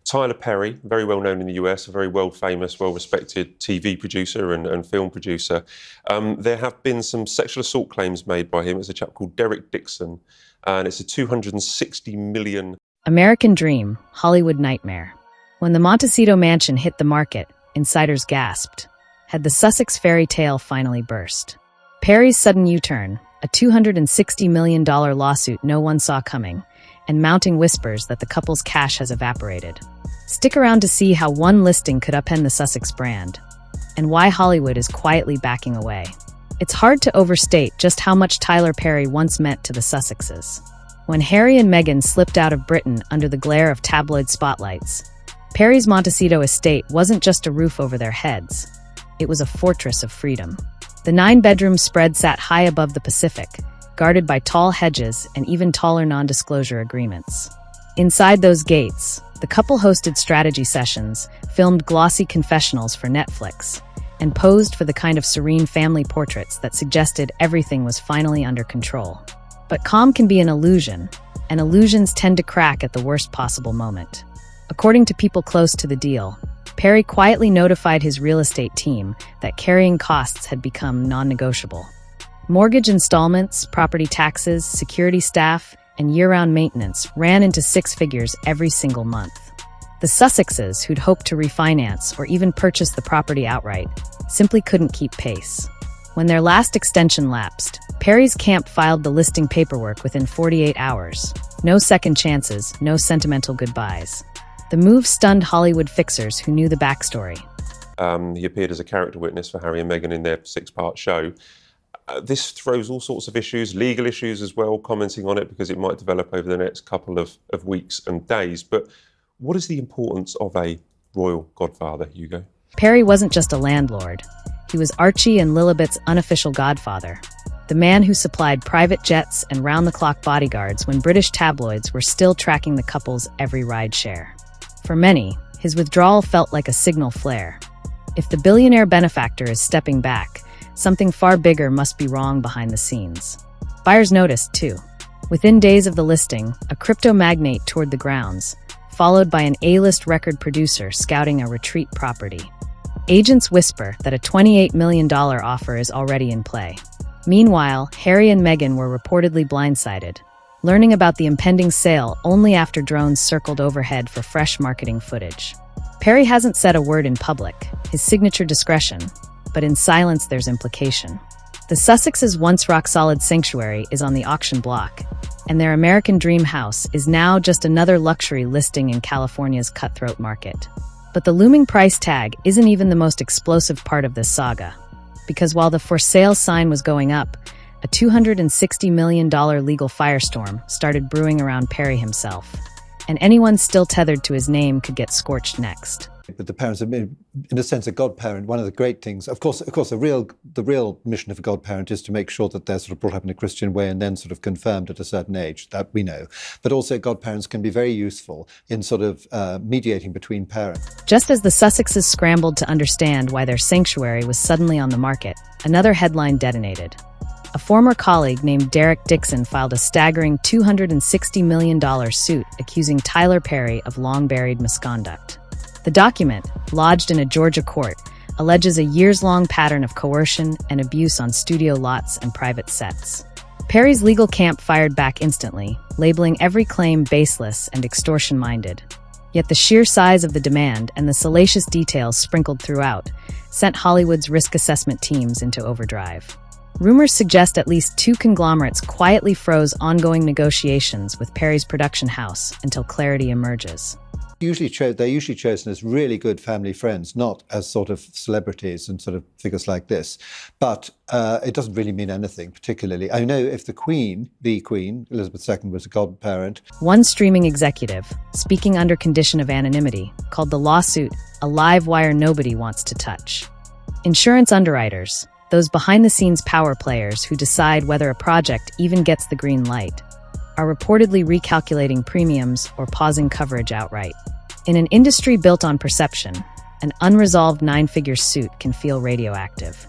Tyler Perry, very well known in the US, a very world-famous, well-respected TV producer and film producer. There have been some sexual assault claims made by him. It's a chap called Derek Dixon, and it's a $260 million... American dream, Hollywood nightmare. When the Montecito mansion hit the market, insiders gasped. Had the Sussex fairy tale finally burst? Perry's sudden U-turn, a $260 million lawsuit no one saw coming, and mounting whispers that the couple's cash has evaporated. Stick around to see how one listing could upend the Sussex brand, and why Hollywood is quietly backing away. It's hard to overstate just how much Tyler Perry once meant to the Sussexes. When Harry and Meghan slipped out of Britain under the glare of tabloid spotlights, Perry's Montecito estate wasn't just a roof over their heads. It was a fortress of freedom. The 9-bedroom spread sat high above the Pacific, guarded by tall hedges and even taller non-disclosure agreements. Inside those gates, the couple hosted strategy sessions, filmed glossy confessionals for Netflix, and posed for the kind of serene family portraits that suggested everything was finally under control. But calm can be an illusion, and illusions tend to crack at the worst possible moment. According to people close to the deal, Perry quietly notified his real estate team that carrying costs had become non-negotiable. Mortgage installments, property taxes, security staff, and year-round maintenance ran into 6 figures every single month. The Sussexes, who'd hoped to refinance or even purchase the property outright, simply couldn't keep pace. When their last extension lapsed, Perry's camp filed the listing paperwork within 48 hours. No second chances, no sentimental goodbyes. The move stunned Hollywood fixers who knew the backstory. He appeared as a character witness for Harry and Meghan in their 6-part show. This throws all sorts of issues, legal issues as well, commenting on it because it might develop over the next couple of weeks and days. But what is the importance of a royal godfather, Hugo? Perry wasn't just a landlord. He was Archie and Lilibet's unofficial godfather, the man who supplied private jets and round-the-clock bodyguards when British tabloids were still tracking the couple's every ride share. For many, his withdrawal felt like a signal flare. If the billionaire benefactor is stepping back, something far bigger must be wrong behind the scenes. Buyers noticed, too. Within days of the listing, a crypto magnate toured the grounds, followed by an A-list record producer scouting a retreat property. Agents whisper that a $28 million offer is already in play. Meanwhile, Harry and Meghan were reportedly blindsided, learning about the impending sale only after drones circled overhead for fresh marketing footage. Perry hasn't said a word in public, his signature discretion, but in silence there's implication. The Sussexes' once rock-solid sanctuary is on the auction block, and their American dream house is now just another luxury listing in California's cutthroat market. But the looming price tag isn't even the most explosive part of this saga, because while the for sale sign was going up, a $260 million legal firestorm started brewing around Perry himself, and anyone still tethered to his name could get scorched next. But the parents have been, in a sense, a godparent. One of the great things, of course, the real mission of a godparent is to make sure that they're sort of brought up in a Christian way and then sort of confirmed at a certain age. That we know. But also, godparents can be very useful in sort of mediating between parents. Just as the Sussexes scrambled to understand why their sanctuary was suddenly on the market, another headline detonated. A former colleague named Derek Dixon filed a staggering $260 million suit accusing Tyler Perry of long-buried misconduct. The document, lodged in a Georgia court, alleges a years-long pattern of coercion and abuse on studio lots and private sets. Perry's legal camp fired back instantly, labeling every claim baseless and extortion-minded. Yet the sheer size of the demand and the salacious details sprinkled throughout sent Hollywood's risk assessment teams into overdrive. Rumors suggest at least 2 conglomerates quietly froze ongoing negotiations with Perry's production house until clarity emerges. They're usually chosen as really good family friends, not as sort of celebrities and sort of figures like this. But it doesn't really mean anything particularly. I know if the Queen, Elizabeth II, was a godparent. One streaming executive, speaking under condition of anonymity, called the lawsuit a live wire nobody wants to touch. Insurance underwriters, those behind-the-scenes power players who decide whether a project even gets the green light, are reportedly recalculating premiums or pausing coverage outright. In an industry built on perception, an unresolved 9-figure suit can feel radioactive.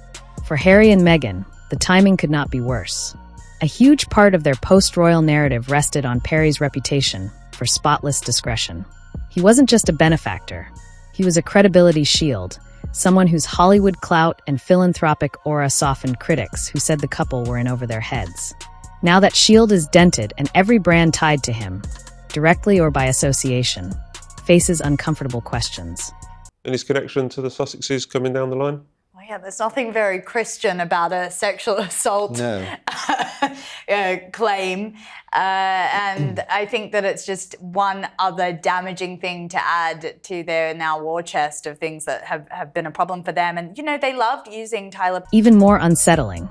For Harry and Meghan, the timing could not be worse. A huge part of their post-royal narrative rested on Perry's reputation for spotless discretion. He He wasn't just a benefactor. He was a credibility shield, someone whose Hollywood clout and philanthropic aura softened critics who said the couple were in over their heads. Now that shield is dented and every brand tied to him, directly or by association, faces uncomfortable questions. And his connection to the Sussexes coming down the line? Well, yeah, there's nothing very Christian about a sexual assault claim. And I think that it's just one other damaging thing to add to their now war chest of things that have been a problem for them. And, you know, they loved using Tyler. Even more unsettling,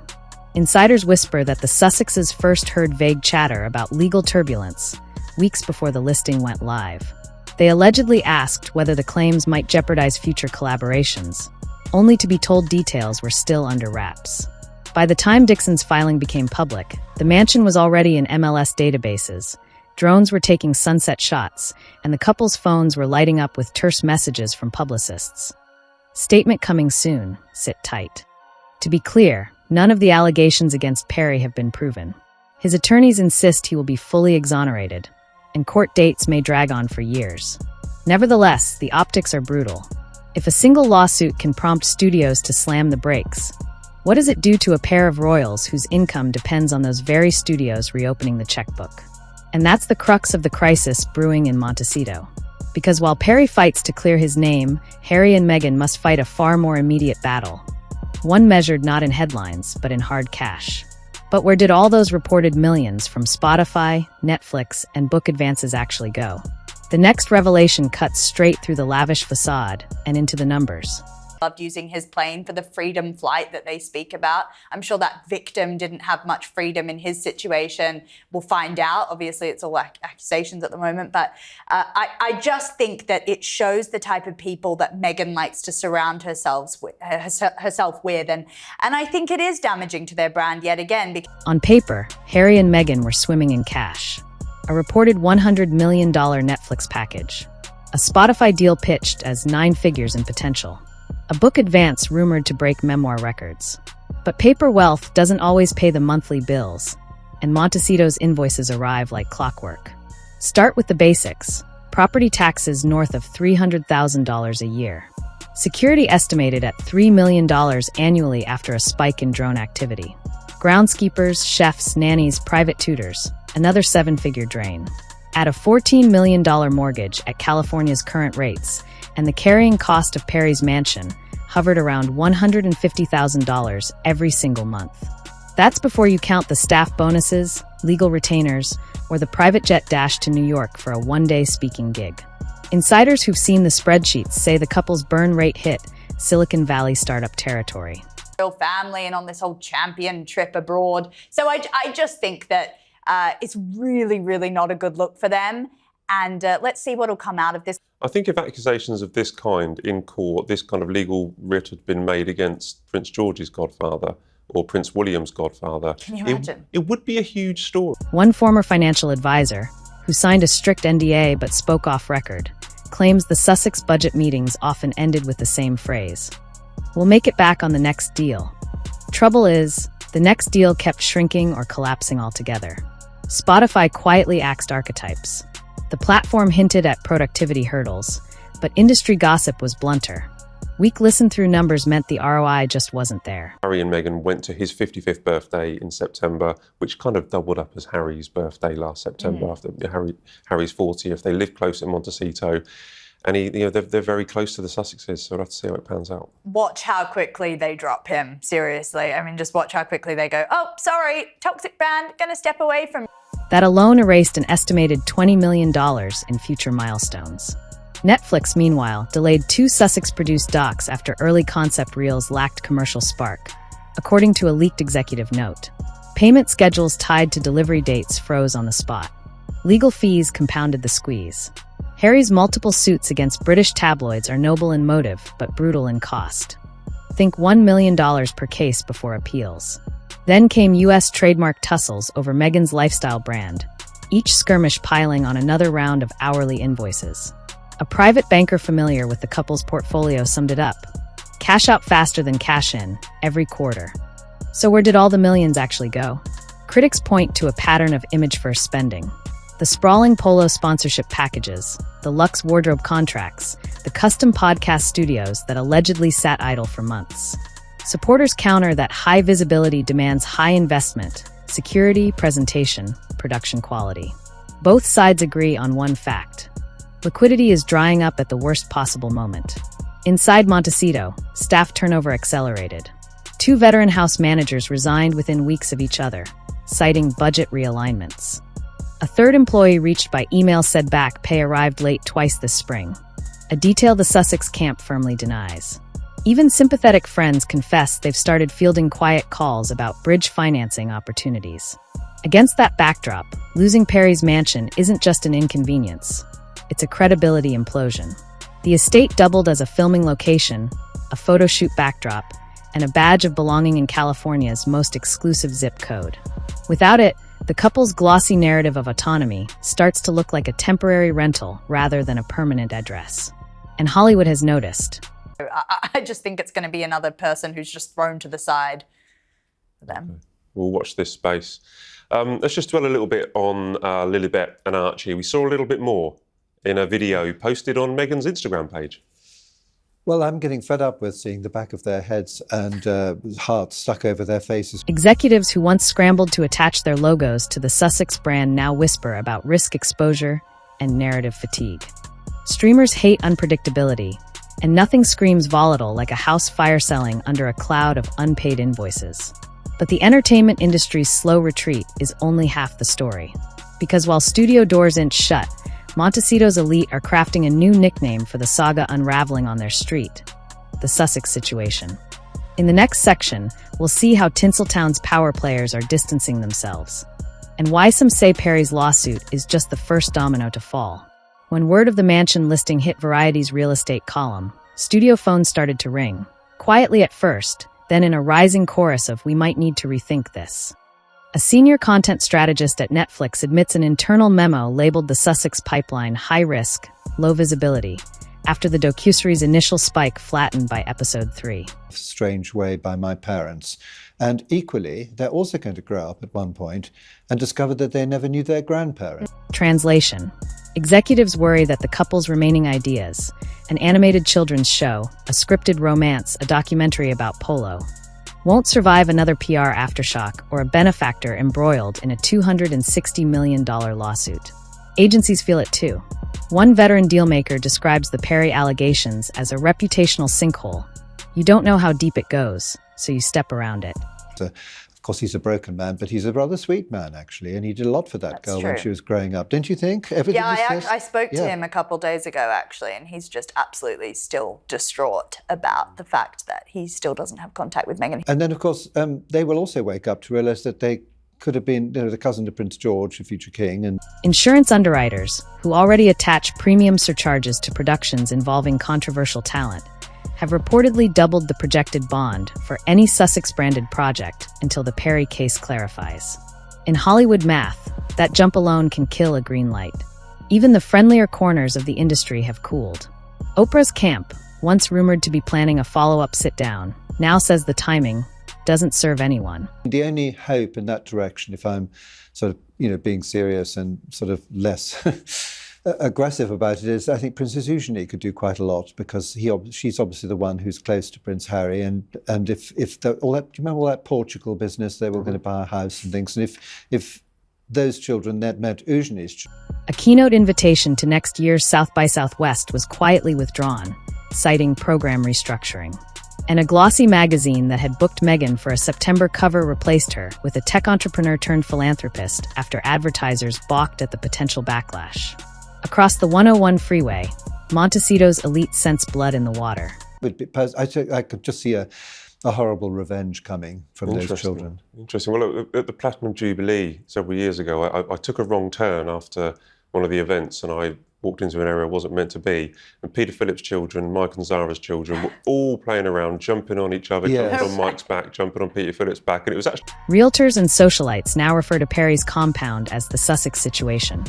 insiders whisper that the Sussexes first heard vague chatter about legal turbulence weeks before the listing went live. They allegedly asked whether the claims might jeopardize future collaborations, only to be told details were still under wraps. By the time Dixon's filing became public, the mansion was already in MLS databases, drones were taking sunset shots, and the couple's phones were lighting up with terse messages from publicists. Statement coming soon, sit tight. To be clear, none of the allegations against Perry have been proven. His attorneys insist he will be fully exonerated, and court dates may drag on for years. Nevertheless, the optics are brutal. If a single lawsuit can prompt studios to slam the brakes, what does it do to a pair of royals whose income depends on those very studios reopening the checkbook? And that's the crux of the crisis brewing in Montecito. Because while Perry fights to clear his name, Harry and Meghan must fight a far more immediate battle. One measured not in headlines, but in hard cash. But where did all those reported millions from Spotify, Netflix, and book advances actually go? The next revelation cuts straight through the lavish facade and into the numbers. Loved using his plane for the freedom flight that they speak about. I'm sure that victim didn't have much freedom in his situation. We'll find out. Obviously, it's all accusations at the moment. But I just think that it shows the type of people that Meghan likes to surround herself with. And I think it is damaging to their brand yet again. On paper, Harry and Meghan were swimming in cash. A reported $100 million Netflix package. A Spotify deal pitched as 9 figures in potential. A book advance rumored to break memoir records. But paper wealth doesn't always pay the monthly bills, and Montecito's invoices arrive like clockwork. Start with the basics. Property taxes north of $300,000 a year. Security estimated at $3 million annually after a spike in drone activity. Groundskeepers, chefs, nannies, private tutors. Another 7-figure drain. Add a $14 million mortgage at California's current rates, and the carrying cost of Perry's mansion hovered around $150,000 every single month. That's before you count the staff bonuses, legal retainers, or the private jet dash to New York for a one-day speaking gig. Insiders who've seen the spreadsheets say the couple's burn rate hit Silicon Valley startup territory. Real family and on this whole champion trip abroad. So I just think that it's really, really not a good look for them. And let's see what will come out of this. I think if accusations of this kind in court, this kind of legal writ had been made against Prince George's godfather or Prince William's godfather, can you imagine? It would be a huge story. One former financial advisor, who signed a strict NDA but spoke off record, claims the Sussex budget meetings often ended with the same phrase: "We'll make it back on the next deal." Trouble is, the next deal kept shrinking or collapsing altogether. Spotify quietly axed archetypes. The platform hinted at productivity hurdles, but industry gossip was blunter. Weak listen-through numbers meant the ROI just wasn't there. Harry and Meghan went to his 55th birthday in September, which kind of doubled up as Harry's birthday last September after Harry's 40th. They live close in Montecito, and they're very close to the Sussexes, so we'll have to see how it pans out. Watch how quickly they drop him, seriously. I mean, just watch how quickly they go, "Oh, sorry, toxic brand, gonna step away from..." That alone erased an estimated $20 million in future milestones. Netflix, meanwhile, delayed 2 Sussex-produced docs after early concept reels lacked commercial spark, according to a leaked executive note. Payment schedules tied to delivery dates froze on the spot. Legal fees compounded the squeeze. Harry's multiple suits against British tabloids are noble in motive, but brutal in cost. Think $1 million per case before appeals. Then came U.S. trademark tussles over Meghan's lifestyle brand, each skirmish piling on another round of hourly invoices. A private banker familiar with the couple's portfolio summed it up: cash out faster than cash in, every quarter. So where did all the millions actually go? Critics point to a pattern of image-first spending. The sprawling polo sponsorship packages, the luxe wardrobe contracts, the custom podcast studios that allegedly sat idle for months. Supporters counter that high visibility demands high investment, security, presentation, production quality. Both sides agree on one fact. Liquidity is drying up at the worst possible moment. Inside Montecito, staff turnover accelerated. 2 veteran house managers resigned within weeks of each other, citing budget realignments. A third employee reached by email said back pay arrived late twice this spring, a detail the Sussex camp firmly denies. Even sympathetic friends confess they've started fielding quiet calls about bridge financing opportunities. Against that backdrop, losing Perry's mansion isn't just an inconvenience. It's a credibility implosion. The estate doubled as a filming location, a photo shoot backdrop, and a badge of belonging in California's most exclusive zip code. Without it, the couple's glossy narrative of autonomy starts to look like a temporary rental rather than a permanent address. And Hollywood has noticed. I just think it's going to be another person who's just thrown to the side for them. We'll watch this space. Let's just dwell a little bit on Lilibet and Archie. We saw a little bit more in a video posted on Meghan's Instagram page. Well, I'm getting fed up with seeing the back of their heads and hearts stuck over their faces. Executives who once scrambled to attach their logos to the Sussex brand now whisper about risk exposure and narrative fatigue. Streamers hate unpredictability, and nothing screams volatile like a house fire selling under a cloud of unpaid invoices. But the entertainment industry's slow retreat is only half the story. Because while studio doors inch shut, Montecito's elite are crafting a new nickname for the saga unraveling on their street, the Sussex situation. In the next section, we'll see how Tinseltown's power players are distancing themselves, and why some say Perry's lawsuit is just the first domino to fall. When word of the mansion listing hit Variety's real estate column, studio phones started to ring, quietly at first, then in a rising chorus of "we might need to rethink this." A senior content strategist at Netflix admits an internal memo labeled the Sussex pipeline high risk, low visibility, after the docuseries' initial spike flattened by episode 3. Strange way by my parents. And equally, they're also going to grow up at one point and discover that they never knew their grandparents. Translation. Executives worry that the couple's remaining ideas, an animated children's show, a scripted romance, a documentary about polo, won't survive another PR aftershock or a benefactor embroiled in a $260 million lawsuit. Agencies feel it too. One veteran dealmaker describes the Perry allegations as a reputational sinkhole. You don't know how deep it goes, so you step around it. Of course, he's a broken man, but he's a rather sweet man, actually, and he did a lot for that girl when she was growing up. Don't you think? I spoke to him a couple days ago, actually, and he's just absolutely still distraught about the fact that he still doesn't have contact with Meghan. And then, of course, they will also wake up to realise that they could have been the cousin to Prince George, the future king. And insurance underwriters, who already attach premium surcharges to productions involving controversial talent, have reportedly doubled the projected bond for any Sussex-branded project until the Perry case clarifies. In Hollywood math, that jump alone can kill a green light. Even the friendlier corners of the industry have cooled. Oprah's camp, once rumored to be planning a follow-up sit-down, now says the timing doesn't serve anyone. The only hope in that direction, if I'm sort of, being serious and sort of less aggressive about it, is I think Princess Eugenie could do quite a lot, because she's obviously the one who's close to Prince Harry, and if all that, do you remember all that Portugal business? They were going to buy a house and things, and if those children that met Eugenie's children. A keynote invitation to next year's South by Southwest was quietly withdrawn, citing program restructuring. And a glossy magazine that had booked Meghan for a September cover replaced her with a tech entrepreneur turned philanthropist after advertisers balked at the potential backlash. Across the 101 freeway, Montecito's elite sense blood in the water. I could just see a horrible revenge coming from those children. Interesting. Well, at the Platinum Jubilee several years ago, I took a wrong turn after one of the events, and I walked into an area I wasn't meant to be. And Peter Phillips' children, Mike and Zara's children, were all playing around, jumping on each other, jumping on Mike's back, jumping on Peter Phillips' back, and it was actually... Realtors and socialites now refer to Perry's compound as the Sussex situation.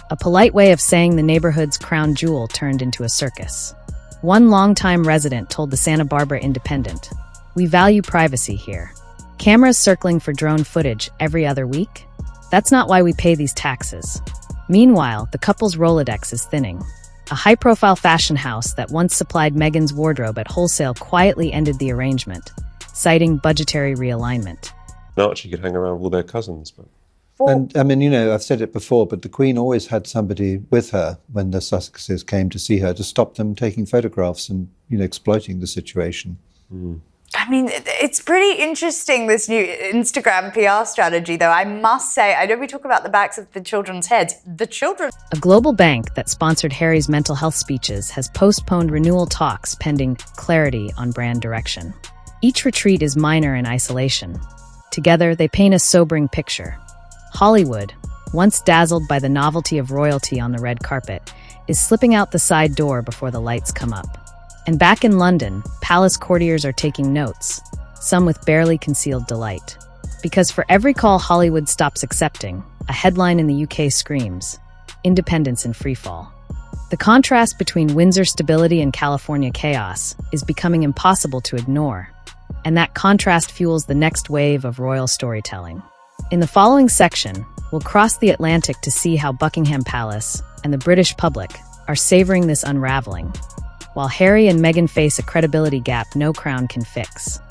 A polite way of saying the neighborhood's crown jewel turned into a circus. One longtime resident told the Santa Barbara Independent, "We value privacy here. Cameras circling for drone footage every other week? That's not why we pay these taxes." Meanwhile, the couple's Rolodex is thinning. A high-profile fashion house that once supplied Meghan's wardrobe at wholesale quietly ended the arrangement, citing budgetary realignment. Archie could hang around with all their cousins, but And I mean, I've said it before, but the Queen always had somebody with her when the Sussexes came to see her to stop them taking photographs and, exploiting the situation. I mean, it's pretty interesting, this new Instagram PR strategy, though. I must say, I know we talk about the backs of the children's heads. A global bank that sponsored Harry's mental health speeches has postponed renewal talks pending clarity on brand direction. Each retreat is minor in isolation. Together, they paint a sobering picture. Hollywood, once dazzled by the novelty of royalty on the red carpet, is slipping out the side door before the lights come up. And back in London, palace courtiers are taking notes, some with barely concealed delight. Because for every call Hollywood stops accepting, a headline in the UK screams, "Independence in freefall." The contrast between Windsor stability and California chaos is becoming impossible to ignore, and that contrast fuels the next wave of royal storytelling. In the following section, we'll cross the Atlantic to see how Buckingham Palace and the British public are savoring this unraveling, while Harry and Meghan face a credibility gap no crown can fix.